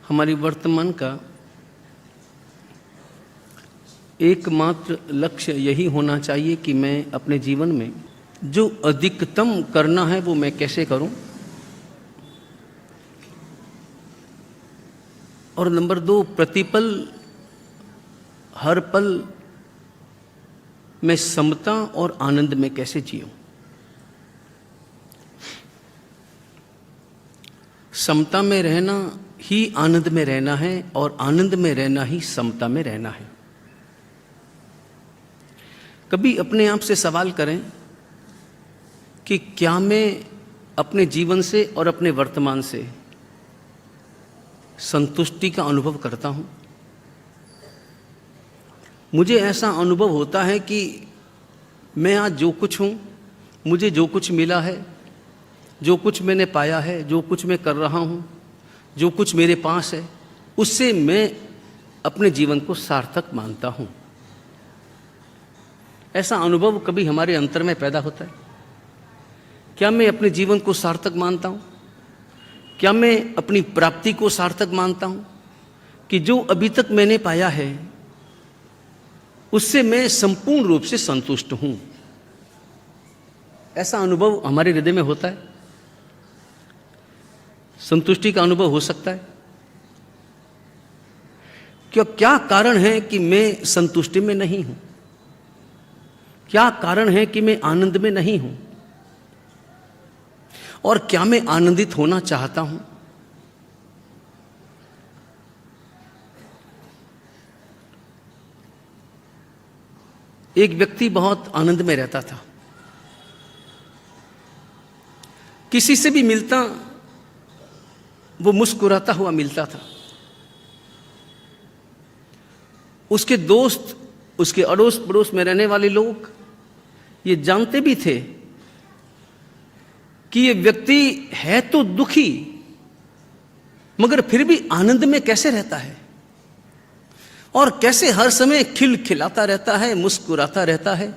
हमारी वर्तमान का एकमात्र लक्ष्य यही होना चाहिए कि मैं अपने जीवन में जो अधिकतम करना है वो मैं कैसे करूं, और नंबर 2, प्रतिपल हर पल मैं समता और आनंद में कैसे जीऊं। समता में रहना ही आनंद में रहना है और आनंद में रहना ही समता में रहना है। कभी अपने आप से सवाल करें कि क्या मैं अपने जीवन से और अपने वर्तमान से संतुष्टि का अनुभव करता हूं। मुझे ऐसा अनुभव होता है कि मैं आज जो कुछ हूं, मुझे जो कुछ मिला है, जो कुछ मैंने पाया है, जो कुछ मैं कर रहा हूं, जो कुछ मेरे पास है, उससे मैं अपने जीवन को सार्थक मानता हूं। ऐसा अनुभव कभी हमारे अंतर में पैदा होता है? क्या मैं अपने जीवन को सार्थक मानता हूं? क्या मैं अपनी प्राप्ति को सार्थक मानता हूं कि जो अभी तक मैंने पाया है उससे मैं संपूर्ण रूप से संतुष्ट हूं? ऐसा अनुभव हमारे हृदय में होता है? संतुष्टि का अनुभव हो सकता है? क्या कारण है कि मैं संतुष्टि में नहीं हूं? क्या कारण है कि मैं आनंद में नहीं हूं? और क्या मैं आनंदित होना चाहता हूं? एक व्यक्ति बहुत आनंद में रहता था। किसी से भी मिलता वो मुस्कुराता हुआ मिलता था। उसके दोस्त, उसके अड़ोस पड़ोस में रहने वाले लोग ये जानते भी थे कि ये व्यक्ति है तो दुखी, मगर फिर भी आनंद में कैसे रहता है और कैसे हर समय खिलखिलाता रहता है, मुस्कुराता रहता है।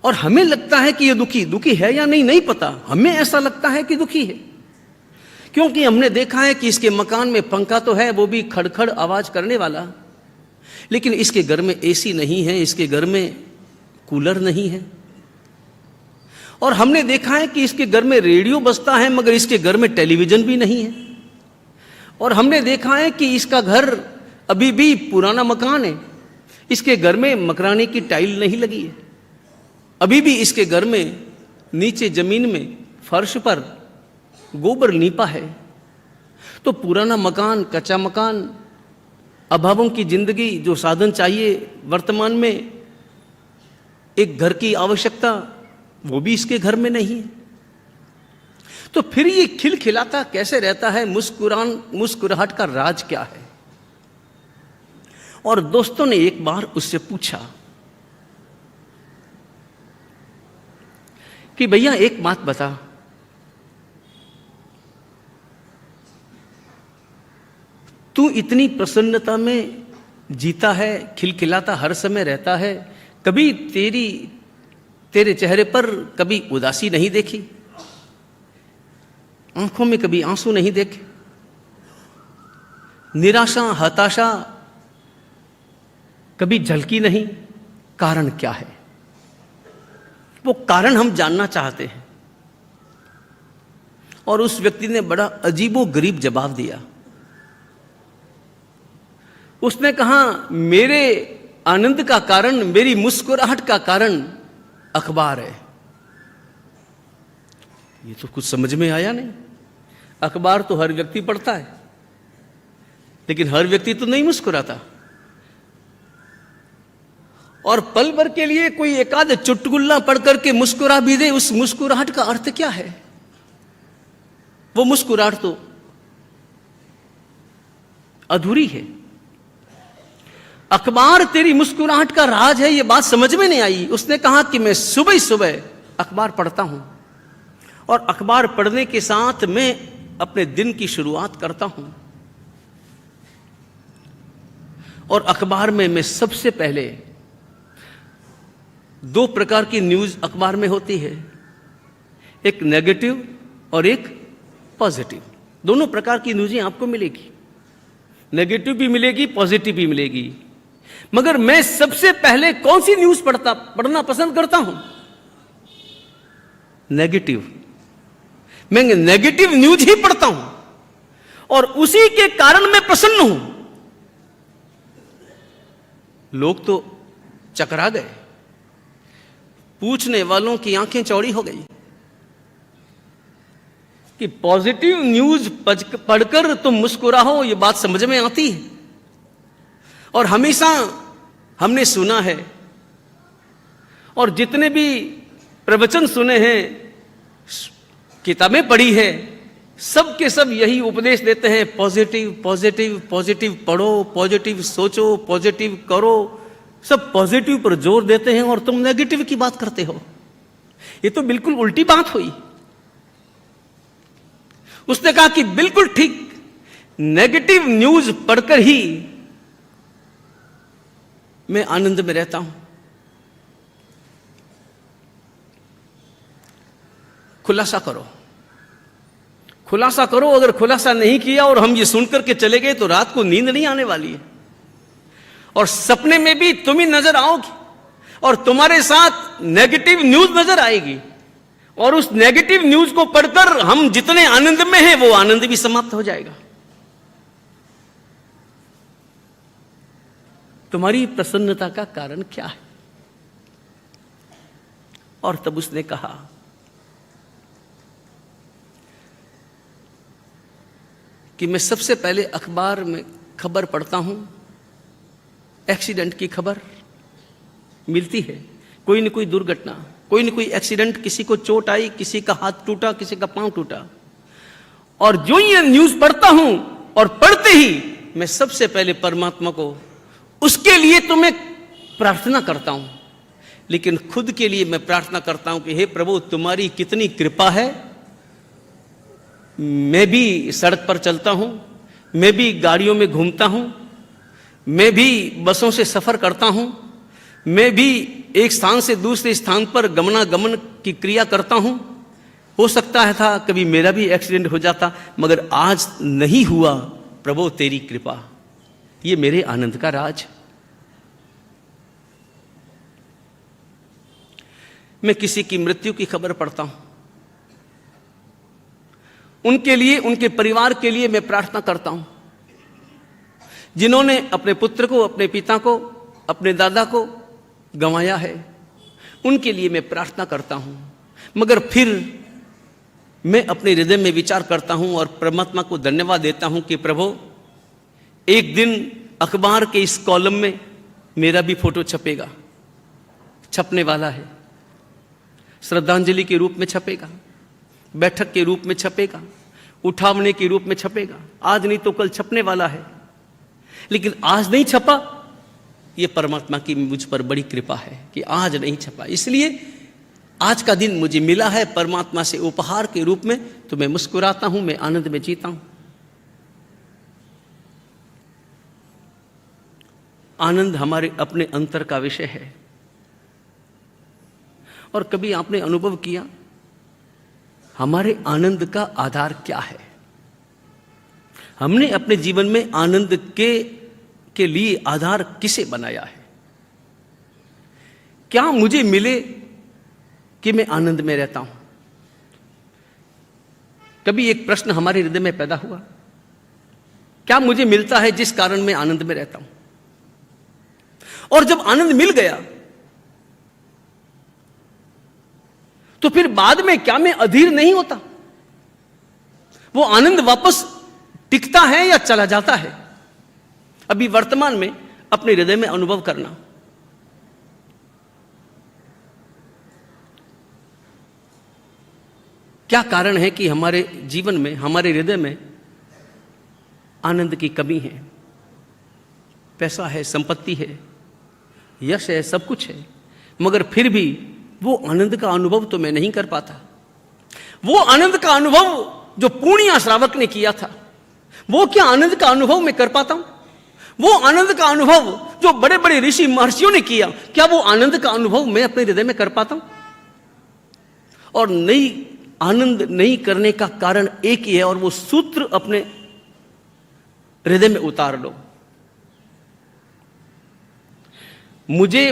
और हमें लगता है कि ये दुखी है या नहीं पता। हमें ऐसा लगता है कि दुखी है, क्योंकि हमने देखा है कि इसके मकान में पंखा तो है, वो भी खड़खड़ आवाज करने वाला, लेकिन इसके घर में एसी नहीं है, इसके घर में कूलर नहीं है। और हमने देखा है कि इसके घर में रेडियो बजता है, मगर इसके घर में टेलीविजन भी नहीं है। और हमने देखा है कि इसका घर अभी भी पुराना मकान है, इसके घर में मकराने की टाइल नहीं लगी है, अभी भी इसके घर में नीचे जमीन में फर्श पर गोबर लीपा है। तो पुराना मकान, कच्चा मकान, अभावों की जिंदगी, जो साधन चाहिए वर्तमान में एक घर की आवश्यकता, वो भी इसके घर में नहीं है। तो फिर ये खिलखिलाता कैसे रहता है? मुस्कुराहट का राज क्या है? और दोस्तों ने एक बार उससे पूछा कि भैया एक बात बता, तू इतनी प्रसन्नता में जीता है, खिलखिलाता हर समय रहता है, कभी तेरे चेहरे पर कभी उदासी नहीं देखी, आंखों में कभी आंसू नहीं देखे, निराशा हताशा कभी झलकी नहीं। कारण क्या है? वो कारण हम जानना चाहते हैं। और उस व्यक्ति ने बड़ा अजीबोगरीब जवाब दिया। उसने कहा, मेरे आनंद का कारण, मेरी मुस्कुराहट का कारण अखबार है। ये तो कुछ समझ में आया नहीं। अखबार तो हर व्यक्ति पढ़ता है, लेकिन हर व्यक्ति तो नहीं मुस्कुराता। और पल भर के लिए कोई एकाध चुटकुला पढ़ करके मुस्कुरा भी दे, उस मुस्कुराहट का अर्थ क्या है? वो मुस्कुराहट तो अधूरी है। अखबार तेरी मुस्कुराहट का राज है, ये बात समझ में नहीं आई। उसने कहा कि मैं सुबह सुबह अखबार पढ़ता हूं, और अखबार पढ़ने के साथ मैं अपने दिन की शुरुआत करता हूं। और अखबार में मैं सबसे पहले 2 प्रकार की न्यूज अखबार में होती है, एक नेगेटिव और एक पॉजिटिव। दोनों प्रकार की न्यूज़ें आपको मिलेगी, नेगेटिव भी मिलेगी, पॉजिटिव भी मिलेगी। मगर मैं सबसे पहले कौन सी न्यूज़ पढ़ना पसंद करता हूं? नेगेटिव। मैं नेगेटिव न्यूज़ ही पढ़ता हूं और उसी के कारण मैं प्रसन्न हूं। लोग तो चकरा गए, पूछने वालों की आंखें चौड़ी हो गई कि पॉजिटिव न्यूज़ पढ़कर तुम मुस्कुराओ, ये बात समझ में आती है। और हमेशा हमने सुना है और जितने भी प्रवचन सुने हैं, किताबें पढ़ी है, सब के सब यही उपदेश देते हैं, पॉजिटिव पॉजिटिव पॉजिटिव पढ़ो, पॉजिटिव सोचो, पॉजिटिव करो। सब पॉजिटिव पर जोर देते हैं और तुम नेगेटिव की बात करते हो। ये तो बिल्कुल उल्टी बात हुई। उसने कहा कि बिल्कुल ठीक, नेगेटिव न्यूज़ पढ़कर ही मैं आनंद में रहता हूं। खुलासा करो, खुलासा करो। अगर खुलासा नहीं किया और हम ये सुनकर के चले गए तो रात को नींद नहीं आने वाली है, और सपने में भी तुम ही नजर आओगी और तुम्हारे साथ नेगेटिव न्यूज़ नजर आएगी, और उस नेगेटिव न्यूज़ को पढ़कर हम जितने आनंद में हैं वो आनंद भी समाप्त हो जाएगा। तुम्हारी प्रसन्नता का कारण क्या है? और तब उसने कहा, कि मैं सबसे पहले अखबार में खबर पढ़ता हूं, एक्सीडेंट की खबर मिलती है, कोई न कोई दुर्घटना, कोई न कोई एक्सीडेंट, किसी को चोट आई, किसी का हाथ टूटा, किसी का पांव टूटा। और जो ये न्यूज़ पढ़ता हूं और पढ़ते ही मैं सबसे पहले परमात्मा को, उसके लिए तो मैं प्रार्थना करता हूं, लेकिन खुद के लिए मैं प्रार्थना करता हूं कि हे प्रभु, तुम्हारी कितनी कृपा है। मैं भी सड़क पर चलता हूं, मैं भी गाड़ियों में घूमता हूं, मैं भी बसों से सफर करता हूं, मैं भी एक स्थान से दूसरे स्थान पर गमनागमन की क्रिया करता हूं। हो सकता है था कभी मेरा भी एक्सीडेंट हो जाता, मगर आज नहीं हुआ। प्रभु तेरी कृपा, ये मेरे आनंद का राज। मैं किसी की मृत्यु की खबर पढ़ता हूं, उनके लिए, उनके परिवार के लिए मैं प्रार्थना करता हूं, जिन्होंने अपने पुत्र को, अपने पिता को, अपने दादा को गंवाया है, उनके लिए मैं प्रार्थना करता हूं। मगर फिर मैं अपने हृदय में विचार करता हूं और परमात्मा को धन्यवाद देता हूं कि प्रभु, एक दिन अखबार के इस कॉलम में मेरा भी फोटो छपेगा, छपने वाला है, श्रद्धांजलि के रूप में छपेगा, बैठक के रूप में छपेगा, उठावने के रूप में छपेगा। आज नहीं तो कल छपने वाला है, लेकिन आज नहीं छपा, यह परमात्मा की मुझ पर बड़ी कृपा है कि आज नहीं छपा। इसलिए आज का दिन मुझे मिला है परमात्मा से उपहार के रूप में, तो मैं मुस्कुराता हूं, मैं आनंद में जीता हूं। आनंद हमारे अपने अंतर का विषय है। और कभी आपने अनुभव किया, हमारे आनंद का आधार क्या है? हमने अपने जीवन में आनंद के लिए आधार किसे बनाया है? क्या मुझे मिले कि मैं आनंद में रहता हूं? कभी एक प्रश्न हमारे हृदय में पैदा हुआ, क्या मुझे मिलता है जिस कारण मैं आनंद में रहता हूं? और जब आनंद मिल गया तो फिर बाद में क्या मैं अधीर नहीं होता? वो आनंद वापस टिकता है या चला जाता है? अभी वर्तमान में अपने हृदय में अनुभव करना। क्या कारण है कि हमारे जीवन में, हमारे हृदय में आनंद की कमी है? पैसा है, संपत्ति है, यश है, सब कुछ है, मगर फिर भी वो आनंद का अनुभव तो मैं नहीं कर पाता। वो आनंद का अनुभव जो पूर्णिया श्रावक ने किया था, वो क्या आनंद का अनुभव मैं कर पाता हूं? वो आनंद का अनुभव जो बड़े बड़े ऋषि महर्षियों ने किया, क्या वो आनंद का अनुभव मैं अपने हृदय में कर पाता हूं? और नई आनंद नहीं करने का कारण एक ही है, और वो सूत्र अपने हृदय में उतार लो। मुझे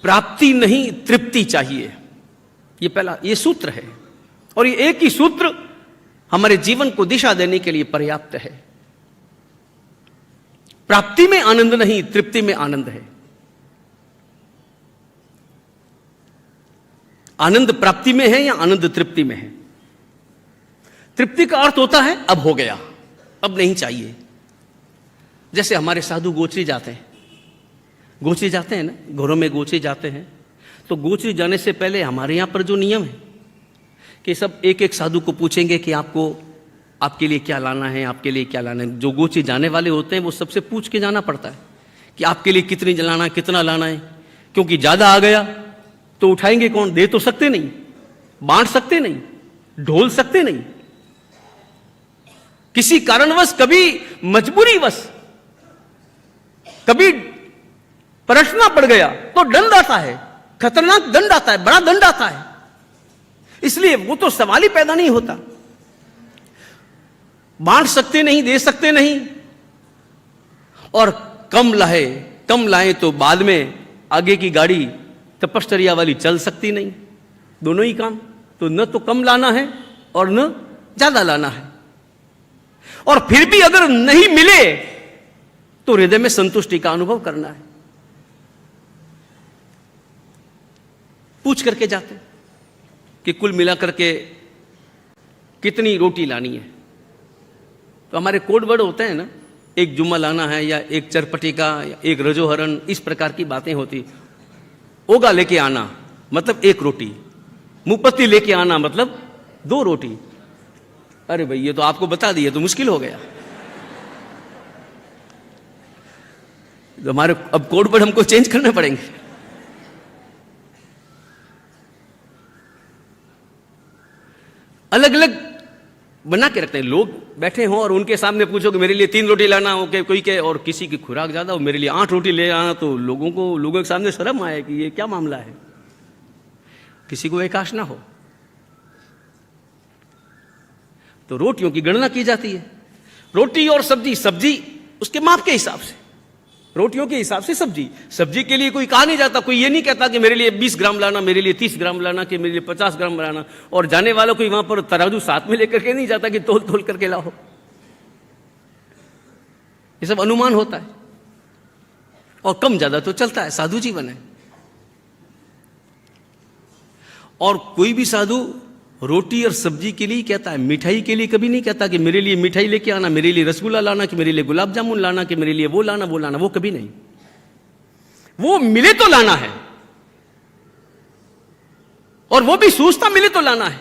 प्राप्ति नहीं, तृप्ति चाहिए। ये पहला, ये सूत्र है, और ये एक ही सूत्र हमारे जीवन को दिशा देने के लिए पर्याप्त है। प्राप्ति में आनंद नहीं, तृप्ति में आनंद है। आनंद प्राप्ति में है या आनंद तृप्ति में है? तृप्ति का अर्थ होता है अब हो गया, अब नहीं चाहिए। जैसे हमारे साधु गोचरी जाते हैं, गोचरी जाते हैं ना, घरों में गोचरी जाते हैं, तो गोचरी जाने से पहले हमारे यहां पर जो नियम है कि सब एक एक साधु को पूछेंगे कि आपको, आपके लिए क्या लाना है, आपके लिए क्या लाना है। जो गोचरी जाने वाले होते हैं वो सबसे पूछ के जाना पड़ता है कि आपके लिए कितनी लाना है, कितना लाना है, क्योंकि ज्यादा आ गया तो उठाएंगे कौन? दे तो सकते नहीं, बांट सकते नहीं, ढोल सकते नहीं। किसी कारणवश, कभी मजबूरीवश, कभी परसना पड़ गया तो दंड आता है, खतरनाक दंड आता है, बड़ा दंड आता है। इसलिए वो तो सवाल ही पैदा नहीं होता। बांट सकते नहीं, दे सकते नहीं, और कम लाए तो बाद में आगे की गाड़ी तपश्चर्या वाली चल सकती नहीं। दोनों ही काम, तो न तो कम लाना है और न ज्यादा लाना है। और फिर भी अगर नहीं मिले तो हृदय में संतुष्टि का अनुभव करना है। पूछ करके जाते कि कुल मिलाकर के कितनी रोटी लानी है। तो हमारे कोड वर्ड होते हैं ना, एक जुम्मा लाना है, या एक चरपटी का, या एक रजोहरण, इस प्रकार की बातें होती। ओगा लेके आना मतलब एक रोटी, मुपत्ति लेके आना मतलब 2 रोटी। अरे भाई ये तो आपको बता दिया तो मुश्किल हो गया। तो हमारे अब कोड वर्ड हमको चेंज करने पड़ेंगे। अलग अलग बना के रखते हैं। लोग बैठे हों और उनके सामने पूछो कि मेरे लिए 3 रोटी लाना हो, के कोई के, और किसी की खुराक ज्यादा हो, मेरे लिए 8 रोटी ले आना, तो लोगों के सामने शर्म आए कि ये क्या मामला है। किसी को एकाश ना हो तो रोटियों की गणना की जाती है। रोटी और सब्जी उसके माप के हिसाब से, रोटियों के हिसाब से सब्जी के लिए कोई कहा नहीं जाता। कोई ये नहीं कहता कि मेरे लिए 20 ग्राम लाना, मेरे लिए 30 ग्राम लाना, कि मेरे लिए 50 ग्राम लाना। और जाने वालों को वहां पर तराजू साथ में लेकर के नहीं जाता कि तोल करके लाओ। ये सब अनुमान होता है, और कम ज्यादा तो चलता है, साधु जीवन है। और कोई भी साधु रोटी और सब्जी के लिए कहता है, मिठाई के लिए कभी नहीं कहता कि मेरे लिए मिठाई लेके आना, मेरे लिए रसगुल्ला लाना, कि मेरे लिए गुलाब जामुन लाना, कि मेरे लिए वो लाना वो लाना। वो कभी नहीं। वो मिले तो लाना है, और वो भी सूझता मिले तो लाना है।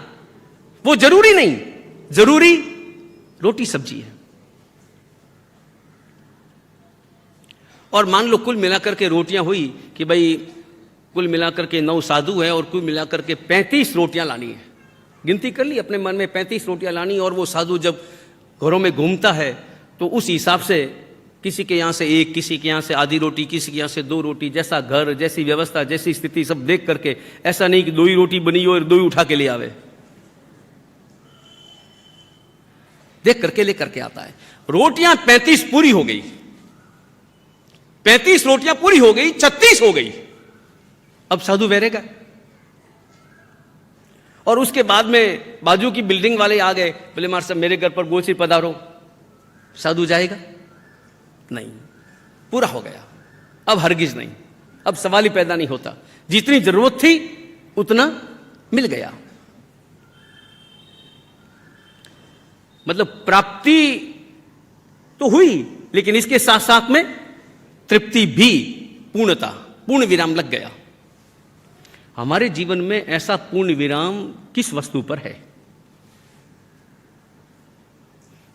वो जरूरी नहीं, जरूरी रोटी सब्जी है। और मान लो कुल मिलाकर के रोटियां हुई कि भाई कुल मिलाकर के 9 साधु हैं और कुल मिलाकर के 35 रोटियां लानी है। गिनती कर ली अपने मन में, 35 रोटियां लानी। और वो साधु जब घरों में घूमता है तो उस हिसाब से किसी के यहां से 1, किसी के यहां से आधी रोटी, किसी के यहां से 2 रोटी, जैसा घर, जैसी व्यवस्था, जैसी स्थिति, सब देख करके। ऐसा नहीं कि 2 ही रोटी बनी हो और 2 ही उठा के ले आवे। देख करके ले करके आता है। रोटियां 35 पूरी हो गई, 35 रोटियां पूरी हो गई, 36 हो गई। अब साधु वहरेगा। और उसके बाद में बाजू की बिल्डिंग वाले आ गए, बोले मार साहब मेरे घर पर गोचरी पधारो। साधु जाएगा? नहीं, पूरा हो गया। अब हरगिज नहीं, अब सवाल ही पैदा नहीं होता। जितनी जरूरत थी उतना मिल गया। मतलब प्राप्ति तो हुई, लेकिन इसके साथ साथ में तृप्ति भी, पूर्णता, पूर्ण विराम लग गया। हमारे जीवन में ऐसा पूर्ण विराम किस वस्तु पर है?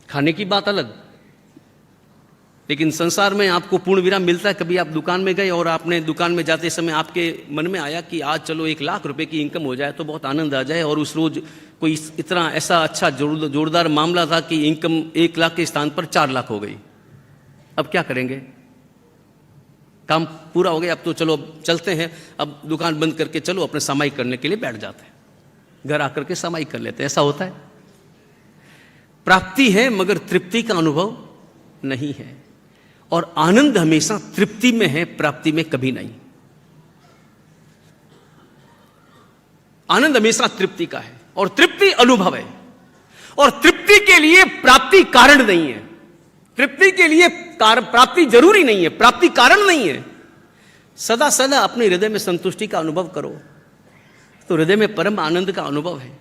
खाने की बात अलग, लेकिन संसार में आपको पूर्ण विराम मिलता है? कभी आप दुकान में गए और आपने दुकान में जाते समय आपके मन में आया कि आज चलो 1 लाख रुपए की इनकम हो जाए तो बहुत आनंद आ जाए, और उस रोज कोई इतना ऐसा अच्छा जोरदार मामला था कि इनकम 1 लाख के स्थान पर 4 लाख हो गई। अब क्या करेंगे? काम पूरा हो गया, अब तो चलो चलते हैं, अब दुकान बंद करके चलो अपने सामायिक करने के लिए बैठ जाते हैं। घर आकर के समाई कर लेते हैं। ऐसा होता है। प्राप्ति है मगर तृप्ति का अनुभव नहीं है, और आनंद हमेशा तृप्ति में है, प्राप्ति में कभी नहीं। आनंद हमेशा तृप्ति का है, और तृप्ति अनुभव है, और तृप्ति के लिए प्राप्ति कारण नहीं है। तृप्ति के लिए प्राप्ति जरूरी नहीं है, प्राप्ति कारण नहीं है। सदा सदा अपने हृदय में संतुष्टि का अनुभव करो तो हृदय में परम आनंद का अनुभव है।